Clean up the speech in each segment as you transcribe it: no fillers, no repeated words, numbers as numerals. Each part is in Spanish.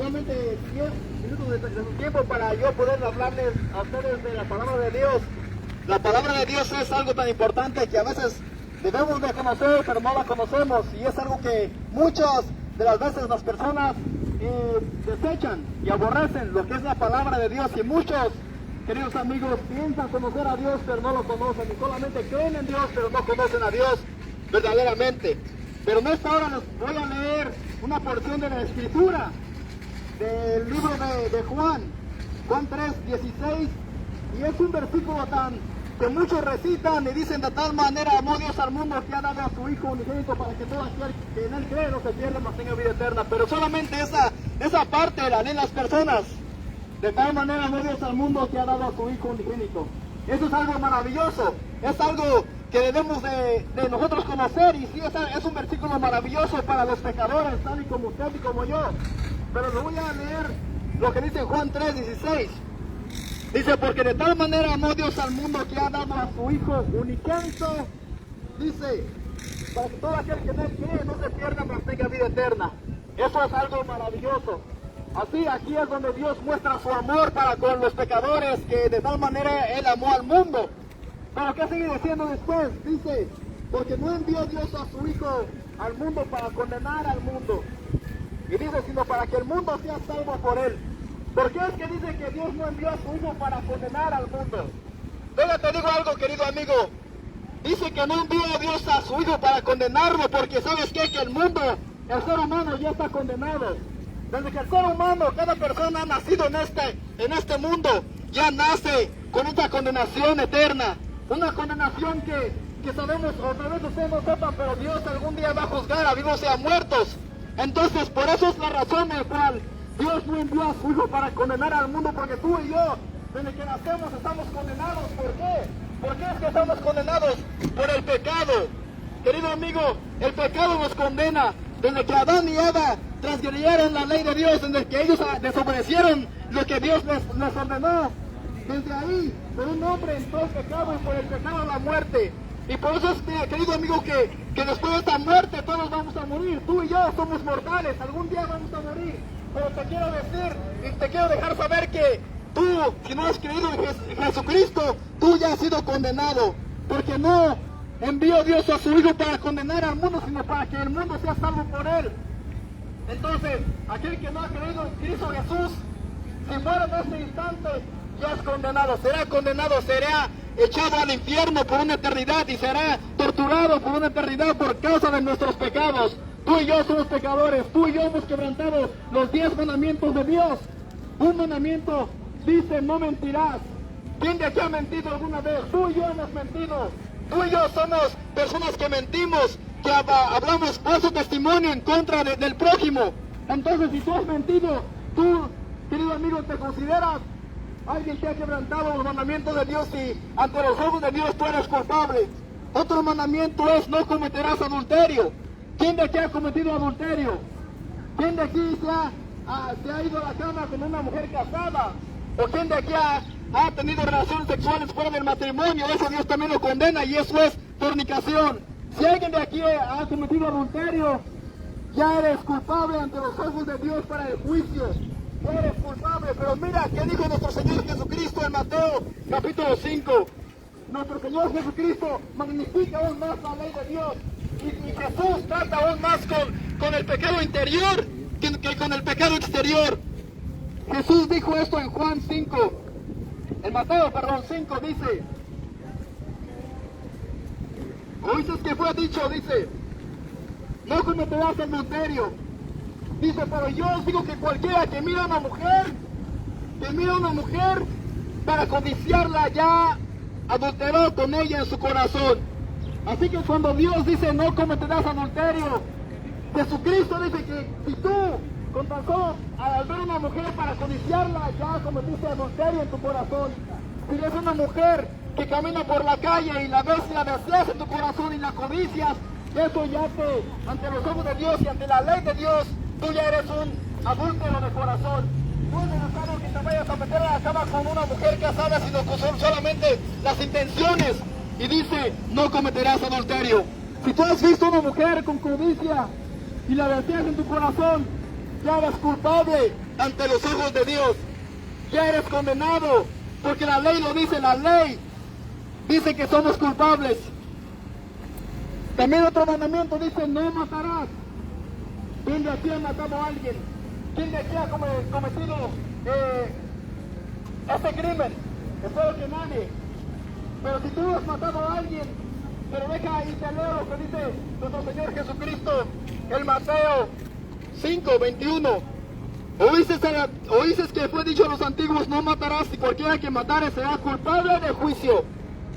solamente 10 minutos de su tiempo para yo poder hablarles a ustedes de la palabra de Dios. La palabra de Dios es algo tan importante que a veces debemos de conocer, pero no la conocemos, y es algo que muchas de las veces las personas desechan y aborrecen lo que es la palabra de Dios, y muchos, queridos amigos, piensan conocer a Dios pero no lo conocen, y solamente creen en Dios pero no conocen a Dios verdaderamente. Pero en esta hora les voy a leer una porción de la Escritura del libro de Juan 3:16, y es un versículo que muchos recitan y dicen: de tal manera amó Dios al mundo que ha dado a su Hijo unigénito para que todo aquel que en él cree no se pierda, mas tenga vida eterna. Pero solamente esa parte la leen las personas. De tal manera amó Dios al mundo que ha dado a su Hijo unigénito. Eso es algo maravilloso, es algo que debemos de nosotros conocer, y sí, es un versículo maravilloso para los pecadores, tal y como usted y como yo. Pero le voy a leer lo que dice Juan 3:16. Dice: porque de tal manera amó Dios al mundo que ha dado a su Hijo unigénito, dice, para que todo aquel que en él cree no se pierda, mas tenga vida eterna. Eso es algo maravilloso. Así, aquí es donde Dios muestra su amor para con los pecadores, que de tal manera Él amó al mundo. Pero ¿qué sigue diciendo después? Dice: porque no envió Dios a su Hijo al mundo para condenar al mundo, y dice, sino para que el mundo sea salvo por Él. ¿Por qué es que dice que Dios no envió a su Hijo para condenar al mundo? Venga, te digo algo, querido amigo. Dice que no envió a Dios a su Hijo para condenarlo, porque ¿sabes qué? Que el mundo, el ser humano ya está condenado. Desde que el ser humano, cada persona ha nacido en este mundo, ya nace con una condenación eterna. Una condenación que sabemos, o tal vez ustedes no sepan, pero Dios algún día va a juzgar a vivos y a muertos. Entonces, por eso es la razón por la cual Dios no envió a su Hijo para condenar al mundo, porque tú y yo, desde que nacemos, estamos condenados. ¿Por qué? ¿Por qué es que estamos condenados? Por el pecado. Querido amigo, el pecado nos condena. Desde que Adán y Eva transgredieron la ley de Dios, desde que ellos desobedecieron lo que Dios les ordenó, desde ahí, por un hombre entró el pecado, y por el pecado la muerte. Y por eso es, querido amigo, que después de esta muerte todos vamos a morir. Tú y yo somos mortales, algún día vamos a morir. Pero te quiero decir y te quiero dejar saber que tú, si no has creído en Jesucristo, tú ya has sido condenado. Porque no envió Dios a su Hijo para condenar al mundo, sino para que el mundo sea salvo por Él. Entonces, aquel que no ha creído en Cristo Jesús, si muere en este instante, ya es condenado, será echado al infierno por una eternidad, y será torturado por una eternidad por causa de nuestros pecados. Tú y yo somos pecadores, tú y yo hemos quebrantado los 10 mandamientos de Dios. Un mandamiento dice: no mentirás. ¿Quién de aquí ha mentido alguna vez? Tú y yo hemos mentido. Tú y yo somos personas que mentimos, que hablamos falso testimonio en contra del prójimo. Entonces, si tú has mentido, tú, querido amigo, te consideras alguien que ha quebrantado los mandamientos de Dios, y ante los ojos de Dios tú eres culpable. Otro mandamiento es: no cometerás adulterio. ¿Quién de aquí ha cometido adulterio? ¿Quién de aquí se ha ido a la cama con una mujer casada? ¿O quién de aquí ha tenido relaciones sexuales fuera del matrimonio? Eso Dios también lo condena, y eso es fornicación. Si alguien de aquí ha cometido adulterio, ya eres culpable ante los ojos de Dios para el juicio. Eres culpable. Pero mira qué dijo nuestro Señor Jesucristo en Mateo capítulo 5. Nuestro Señor Jesucristo magnifica aún más la ley de Dios, y Jesús trata aún más con el pecado interior que con el pecado exterior. Jesús dijo esto en Juan 5, en Mateo, 5, dice: oíste que fue dicho, dice, no cometerás adulterio. Dice: pero yo os digo que cualquiera que mira a una mujer para codiciarla, ya adulteró con ella en su corazón. Así que cuando Dios dice: no cometerás adulterio, Jesucristo dice que si tú, con tan solo al ver una mujer para codiciarla, ya cometiste adulterio en tu corazón. Si eres una mujer que camina por la calle y la ves y la deseas en tu corazón y la codicias, eso ya ante los ojos de Dios y ante la ley de Dios, tú ya eres un adúltero de corazón. No es necesario que te vayas a meter a la cama con una mujer casada, sino que son solamente las intenciones. Y dice: no cometerás adulterio. Si tú has visto una mujer con codicia y la deseas en tu corazón, ya eres culpable ante los ojos de Dios. Ya eres condenado, porque la ley lo dice, la ley dice que somos culpables. También otro mandamiento dice, no matarás. ¿Quién de aquí ha matado a alguien? ¿Quién de aquí ha cometido ese crimen? Espero que nadie. Pero si tú has matado a alguien, pero deja ahí te leo lo que dice nuestro Señor Jesucristo, el Mateo 5:21. Oíste que fue dicho a los antiguos, no matarás, y cualquiera que matare será culpable de juicio.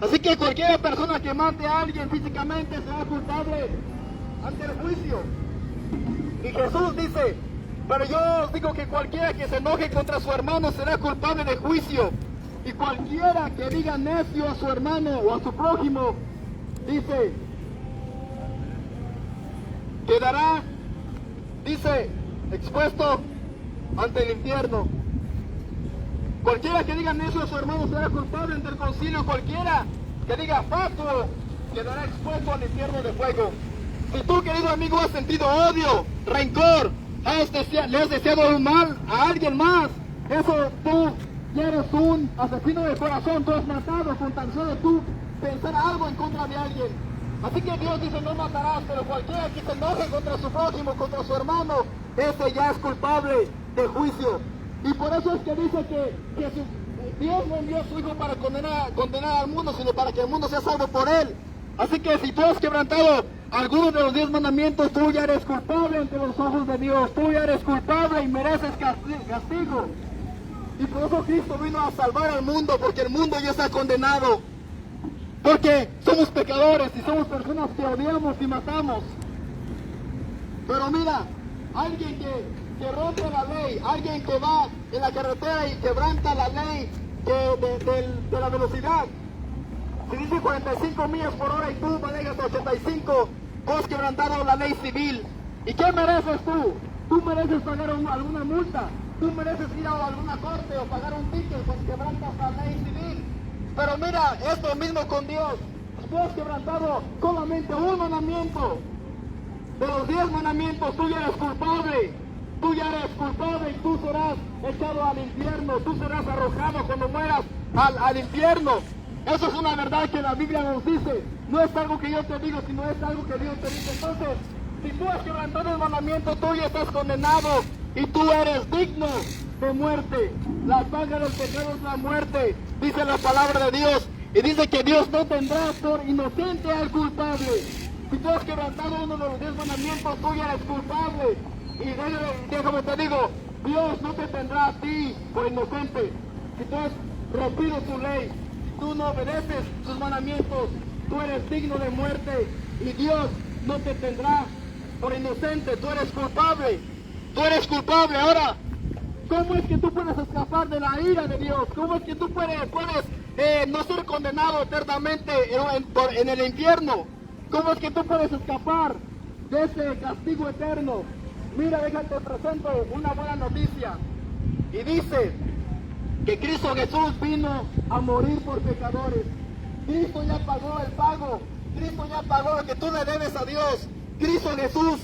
Así que cualquier persona que mate a alguien físicamente será culpable ante el juicio. Y Jesús dice, pero yo os digo que cualquiera que se enoje contra su hermano será culpable de juicio. Y cualquiera que diga necio a su hermano o a su prójimo, dice, quedará, dice, expuesto ante el infierno. Cualquiera que diga necio a su hermano será culpable ante el concilio. Cualquiera que diga fatuo quedará expuesto al infierno de fuego. Si tú, querido amigo, has sentido odio, rencor, le has deseado un mal a alguien más, eso tú ya eres un asesino de corazón. Tú has matado con tan solo tú pensar algo en contra de alguien. Así que Dios dice, no matarás, pero cualquiera que se enoje contra su prójimo, contra su hermano, ese ya es culpable de juicio. Y por eso es que dice que Dios no envió a su Hijo para condenar al mundo, sino para que el mundo sea salvo por él. Así que si tú has quebrantado algunos de los 10 mandamientos, tú ya eres culpable ante los ojos de Dios. Tú ya eres culpable y mereces castigo. Y por eso Cristo vino a salvar al mundo, porque el mundo ya está condenado. Porque somos pecadores y somos personas que odiamos y matamos. Pero mira, alguien que rompe la ley, alguien que va en la carretera y quebranta la ley de la velocidad. Si dice 45 millas por hora y tú manejas 85, tú has quebrantado la ley civil. ¿Y qué mereces tú? Tú mereces pagar alguna multa. Tú mereces ir a alguna corte o pagar un ticket cuando quebrantas la ley civil. Pero mira, es lo mismo con Dios. Tú has quebrantado solamente un mandamiento. De los 10 mandamientos, tú ya eres culpable. Tú ya eres culpable y tú serás echado al infierno. Tú serás arrojado cuando mueras al infierno. Eso es una verdad que la Biblia nos dice. No es algo que yo te digo, sino es algo que Dios te dice. Entonces, si tú has quebrantado el mandamiento, tú ya estás condenado y tú eres digno de muerte. La paga del pecado es la muerte, dice la palabra de Dios. Y dice que Dios no tendrá por inocente al culpable. Si tú has quebrantado uno de los 10 mandamientos, tú ya eres culpable. Y déjame te digo, Dios no te tendrá a ti por inocente. Si tú has rompido su ley, tú no obedeces sus mandamientos, tú eres digno de muerte y Dios no te tendrá por inocente. Tú eres culpable. Tú eres culpable. Ahora, ¿cómo es que tú puedes escapar de la ira de Dios? ¿Cómo es que tú puedes no ser condenado eternamente en el infierno? ¿Cómo es que tú puedes escapar de ese castigo eterno? Mira, déjate presento una buena noticia. Y dice que Cristo Jesús vino a morir por pecadores. Cristo ya pagó el pago. Cristo ya pagó lo que tú le debes a Dios. Cristo Jesús,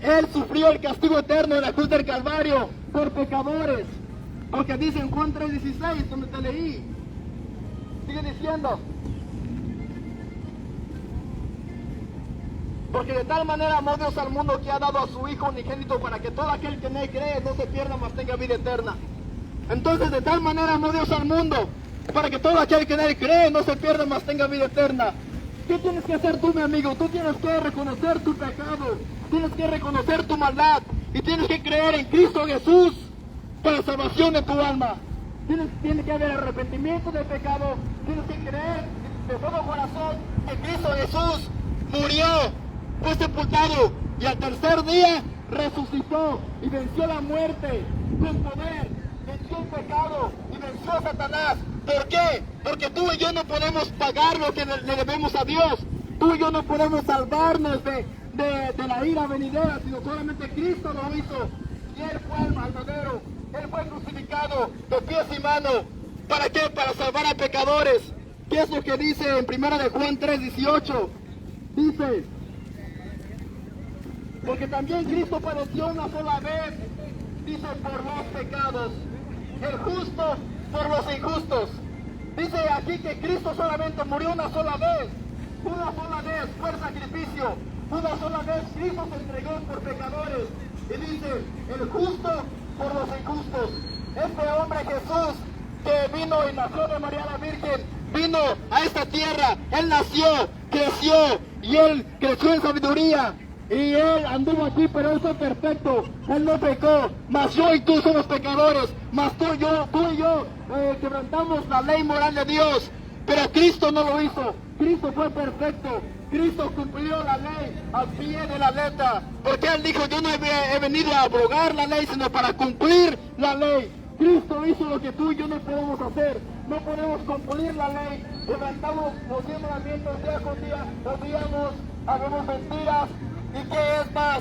Él sufrió el castigo eterno en la cruz del Calvario por pecadores. Aunque dice en Juan 3:16, donde te leí. Sigue diciendo. Porque de tal manera amó Dios al mundo que ha dado a su Hijo unigénito para que todo aquel que en él cree no se pierda, mas tenga vida eterna. Entonces de tal manera amó Dios al mundo para que todo aquel que en él cree no se pierda, mas tenga vida eterna. ¿Qué tienes que hacer tú, mi amigo? Tú tienes que reconocer tu pecado, tienes que reconocer tu maldad y tienes que creer en Cristo Jesús para la salvación de tu alma. Tiene que haber arrepentimiento de pecado, tienes que creer de todo corazón que Cristo Jesús murió, fue sepultado y al tercer día resucitó y venció la muerte con poder, venció el pecado y venció a Satanás. ¿Por qué? Porque tú y yo no podemos pagar lo que le debemos a Dios. Tú y yo no podemos salvarnos de la ira venidera, sino solamente Cristo lo hizo. Y Él fue el madero, Él fue crucificado de pies y manos. ¿Para qué? Para salvar a pecadores. ¿Qué es lo que dice en 1 de Juan 3:18? Dice, Porque también Cristo padeció una sola vez, dice, por los pecados. El justo por los injustos. Dice aquí que Cristo solamente murió una sola vez fue el sacrificio, una sola vez Cristo se entregó por pecadores. Y dice, el justo por los injustos. Este hombre Jesús, que vino y nació de María la Virgen, vino a esta tierra, Él nació, creció, y Él creció en sabiduría. Y Él anduvo aquí, pero Él fue perfecto. Él no pecó. Mas yo y tú somos pecadores. Mas tú y yo quebrantamos la ley moral de Dios. Pero Cristo no lo hizo. Cristo fue perfecto. Cristo cumplió la ley al pie de la letra. Porque Él dijo, yo no he venido a abrogar la ley, sino para cumplir la ley. Cristo hizo lo que tú y yo no podemos hacer. No podemos cumplir la ley. Quebrantamos los 10 mandamientos día con día. Odiamos, hagamos mentiras. ¿Y qué es más?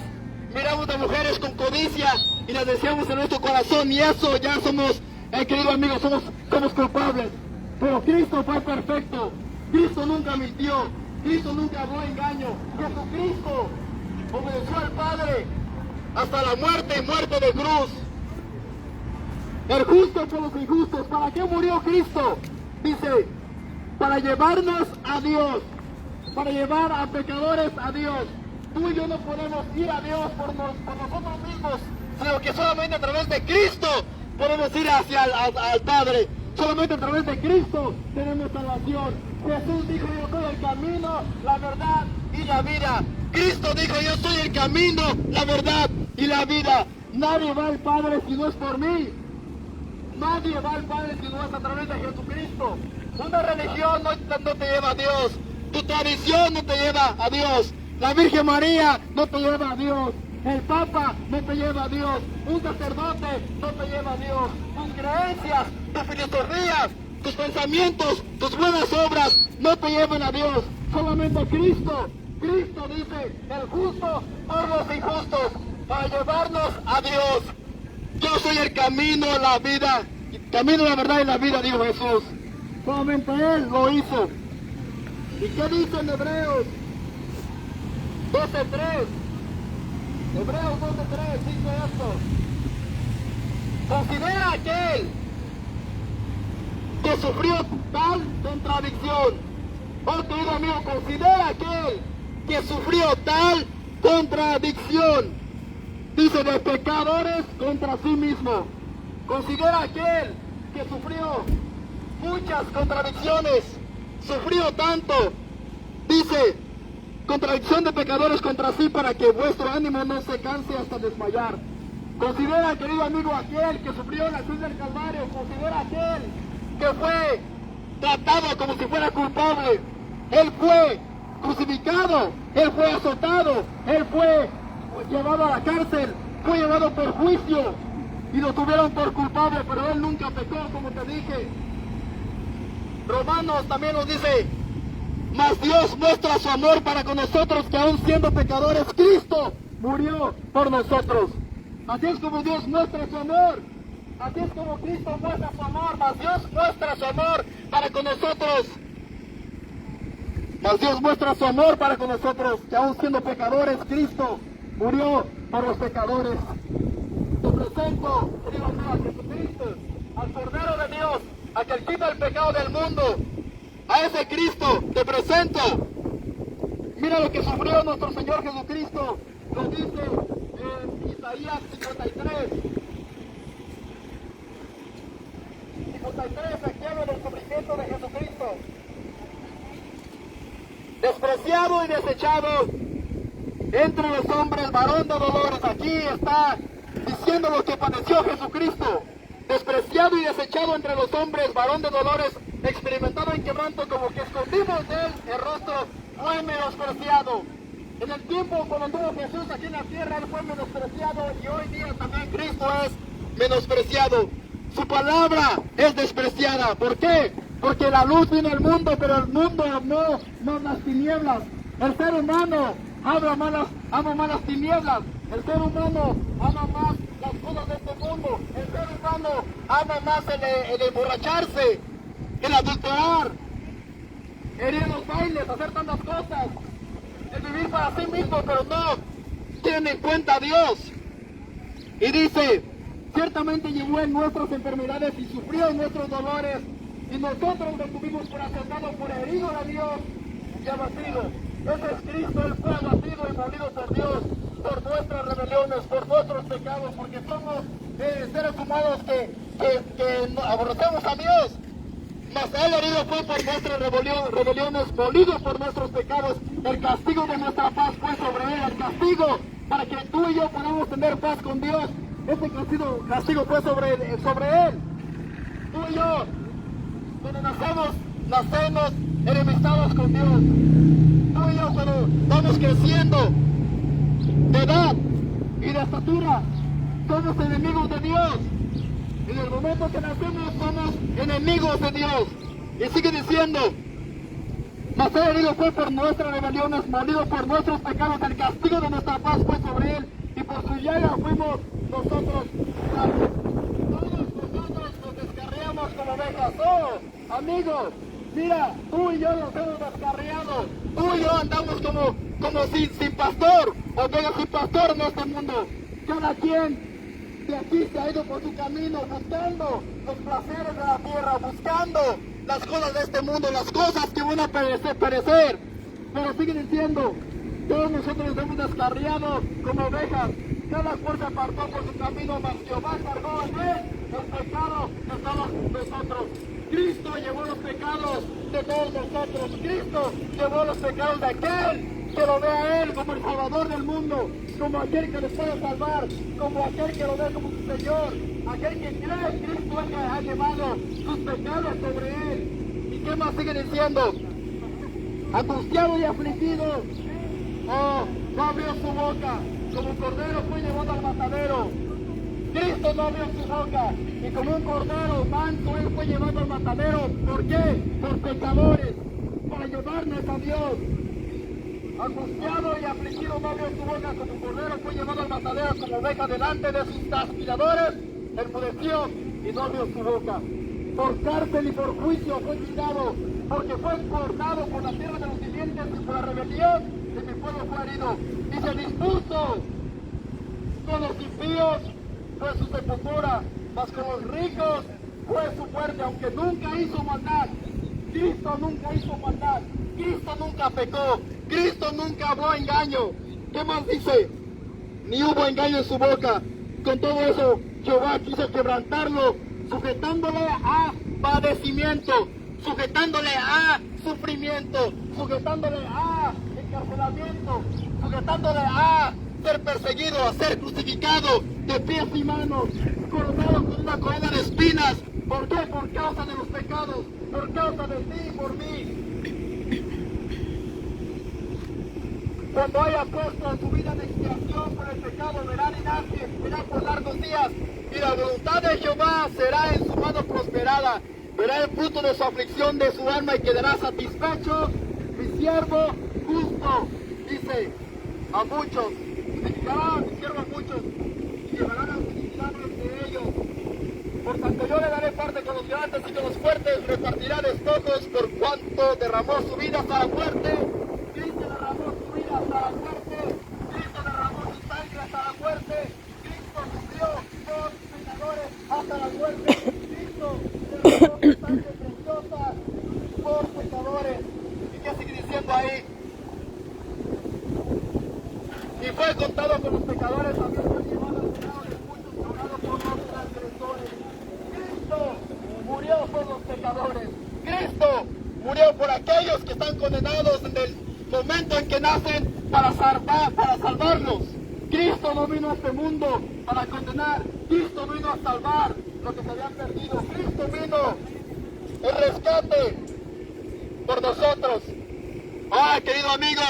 Miramos a mujeres con codicia y las deseamos en nuestro corazón, y eso ya somos, querido amigo, somos culpables. Pero Cristo fue perfecto. Cristo nunca mintió. Cristo nunca habló engaño. Jesucristo obedeció al Padre hasta la muerte de cruz. El justo por los injustos. ¿Para qué murió Cristo? Dice, para llevarnos a Dios, para llevar a pecadores a Dios. Tú y yo no podemos ir a Dios por nosotros mismos, sino que solamente a través de Cristo podemos ir hacia al Padre. Solamente a través de Cristo tenemos salvación. Jesús dijo, yo soy el camino, la verdad y la vida. Cristo dijo, yo soy el camino, la verdad y la vida. Nadie va al Padre si no es por mí. Nadie va al Padre si no es a través de Jesucristo. Una religión no te lleva a Dios. Tu tradición no te lleva a Dios. La Virgen María no te lleva a Dios. El Papa no te lleva a Dios. Un sacerdote no te lleva a Dios. Tus creencias, tus filosofías, tus pensamientos, tus buenas obras no te llevan a Dios. Solamente Cristo. Cristo dice, el justo por los injustos, para llevarnos a Dios. Yo soy el camino, la vida, camino, la verdad y la vida, dijo Jesús. Solamente Él lo hizo. ¿Y qué dice en Hebreos 12:3? Hebreos 12:3 dice esto. Considera aquel que sufrió tal contradicción. Oh, querido amigo, considera aquel que sufrió tal contradicción. Dice, de pecadores contra sí mismo. Considera aquel que sufrió muchas contradicciones. Sufrió tanto. Dice, contradicción de pecadores contra sí, para que vuestro ánimo no se canse hasta desmayar. Considera, querido amigo, aquel que sufrió en la cruz del Calvario. Considera aquel que fue tratado como si fuera culpable. Él fue crucificado, él fue azotado, él fue llevado a la cárcel, fue llevado por juicio y lo tuvieron por culpable, pero él nunca pecó, como te dije. Romanos también nos dice, mas Dios muestra su amor para con nosotros, que aún siendo pecadores, Cristo murió por nosotros. Así es como Dios muestra su amor. Así es como Cristo muestra su amor. Mas Dios muestra su amor para con nosotros. Mas Dios muestra su amor para con nosotros, que aún siendo pecadores, Cristo murió por los pecadores. Te presento, querido amigo, a Jesucristo, al Cordero de Dios, a quien quita el pecado del mundo. A ese Cristo te presento. Mira lo que sufrió nuestro Señor Jesucristo. Lo dice en Isaías 53. 53 aquí habla del sufrimiento de Jesucristo. Despreciado y desechado entre los hombres, varón de dolores. Aquí está diciendo lo que padeció Jesucristo. Despreciado y desechado entre los hombres, varón de dolores, experimentado en quebranto, como que escondimos de él el rostro, fue menospreciado. En el tiempo cuando anduvo Jesús aquí en la tierra, él fue menospreciado, y hoy día también Cristo es menospreciado. Su palabra es despreciada. ¿Por qué? Porque la luz vino al mundo, pero el mundo amó más las tinieblas. El ser humano ama más las tinieblas. El ser humano ama más las cosas de este mundo. El ser humano ama más el emborracharse, el adulterar, el ir a los bailes, hacer tantas cosas, el vivir para sí mismo, pero no. tienen en cuenta a Dios. Y dice, ciertamente llevó en nuestras enfermedades y sufrió en nuestros dolores, y nosotros lo tuvimos por azotado, por herido de Dios y abatido. Ese es Cristo, Él fue abatido y molido por Dios, por nuestras rebeliones, por nuestros pecados, porque somos seres humanos que aborrecemos a Dios. Mas Él herido fue por nuestras rebeliones, molido por nuestros pecados. El castigo de nuestra paz fue sobre Él, el castigo para que tú y yo podamos tener paz con Dios. Ese castigo fue sobre Él. Tú y yo, cuando nacemos enemistados con Dios. Tú y yo, cuando vamos creciendo de edad y de estatura, somos enemigos de Dios. En el momento que nacemos somos enemigos de Dios. Y sigue diciendo, mas Él herido fue por nuestras rebeliones, molido por nuestros pecados, el castigo de nuestra paz fue sobre Él, y por su llaga fuimos nosotros curados. Todos nosotros nos descarriamos como ovejas. Oh, amigos, mira, tú y yo nos hemos descarriado. Tú y yo andamos como sin pastor, ovejas sin pastor en este mundo. Cada quien de aquí se ha ido por su camino, buscando los placeres de la tierra, buscando las cosas de este mundo, las cosas que van a perecer. Pero sigue diciendo, todos nosotros nos hemos descarriado como ovejas, cada cual se apartó por su camino, mas Jehová cargó en él el pecado de todos nosotros. Cristo llevó los pecados de todos nosotros. Cristo llevó los pecados de aquel que lo ve a Él como el Salvador del mundo, como aquel que le puede salvar, como aquel que lo ve como su Señor, aquel que cree en Cristo, el que ha llevado sus pecados sobre Él. ¿Y qué más sigue diciendo? Angustiado y afligido, oh, no abrió su boca, como cordero fue llevado al matadero. Cristo no abrió su boca, y como un cordero manso Él fue llevado al matadero. ¿Por qué? Por pecadores, para llevarnos a Dios. Angustiado y afligido no abrió su boca, como cordero fue llevado al matadero, como oveja delante de sus aspiradores, enmudeció y no abrió su boca. Por cárcel y por juicio fue tirado, porque fue cortado por la tierra de los vivientes, y por la rebelión de mi pueblo fue herido. Y se dispuso con los impíos fue su sepultura, mas con los ricos fue su muerte, aunque nunca hizo maldad. Cristo nunca hizo maldad, Cristo nunca pecó, Cristo nunca habló engaño. ¿Qué más dice? Ni hubo engaño en su boca. Con todo eso, Jehová quiso quebrantarlo, sujetándole a padecimiento, sujetándole a sufrimiento, sujetándole a encarcelamiento, sujetándole a ser perseguido, a ser crucificado de pies y manos, coronado con una corona de espinas. ¿Por qué? Por causa de los pecados, por causa de ti y por mí. Cuando haya puesto en su vida de expiación por el pecado, verá linaje, verá por largos días, y la voluntad de Jehová será en su mano prosperada. Verá el fruto de su aflicción de su alma y quedará satisfecho. Mi siervo justo, dice a muchos, significará a mi siervo a muchos, y llevará las necesidades de ellos. Por tanto yo le daré parte con los grandes y con los fuertes, repartirá despojos por cuanto derramó su vida hasta la muerte. Cristo derramó su vida hasta la muerte, Cristo derramó su sangre hasta la muerte, Cristo sufrió por pecadores hasta la muerte, Cristo derramó su sangre preciosa por pecadores. ¿Y qué sigue diciendo ahí? Y fue contado con los pecadores, también fue llevado al pecado de muchos, cobrado por los transgresores. Cristo murió por los pecadores. Cristo murió por aquellos que están condenados en el momento en que nacen para salvarlos. Cristo no vino a este mundo para condenar. Cristo vino a salvar lo que se habían perdido. Cristo vino el rescate por nosotros. Ah, querido amigo,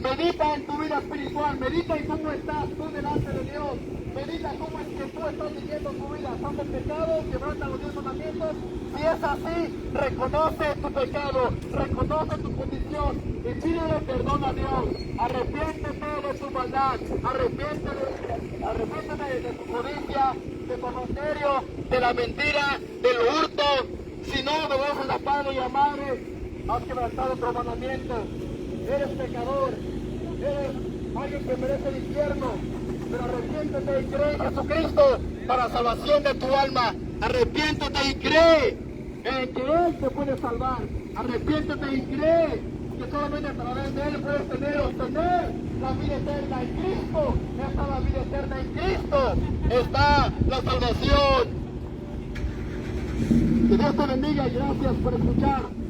medita en tu vida espiritual, medita en cómo estás tú delante de Dios, medita cómo es que tú estás viviendo tu vida. ¿Estás en pecado? ¿Quebrantas los 10 mandamientos? Si es así, reconoce tu pecado, reconoce tu condición y pídele perdón a Dios. Arrepiéntete de tu maldad, arrepiéntete de tu codicia, de tu adulterio, de la mentira, del hurto. Si no obedeces a padre y a madre, has quebrantado tu mandamiento. Eres pecador, eres alguien que merece el infierno, pero arrepiéntete y cree en Jesucristo para salvación de tu alma. Arrepiéntete y cree en que Él te puede salvar. Arrepiéntete y cree que solamente a través de Él puedes obtener la vida eterna en Cristo. Está la vida eterna en Cristo. Está la salvación. Que Dios te bendiga y gracias por escuchar.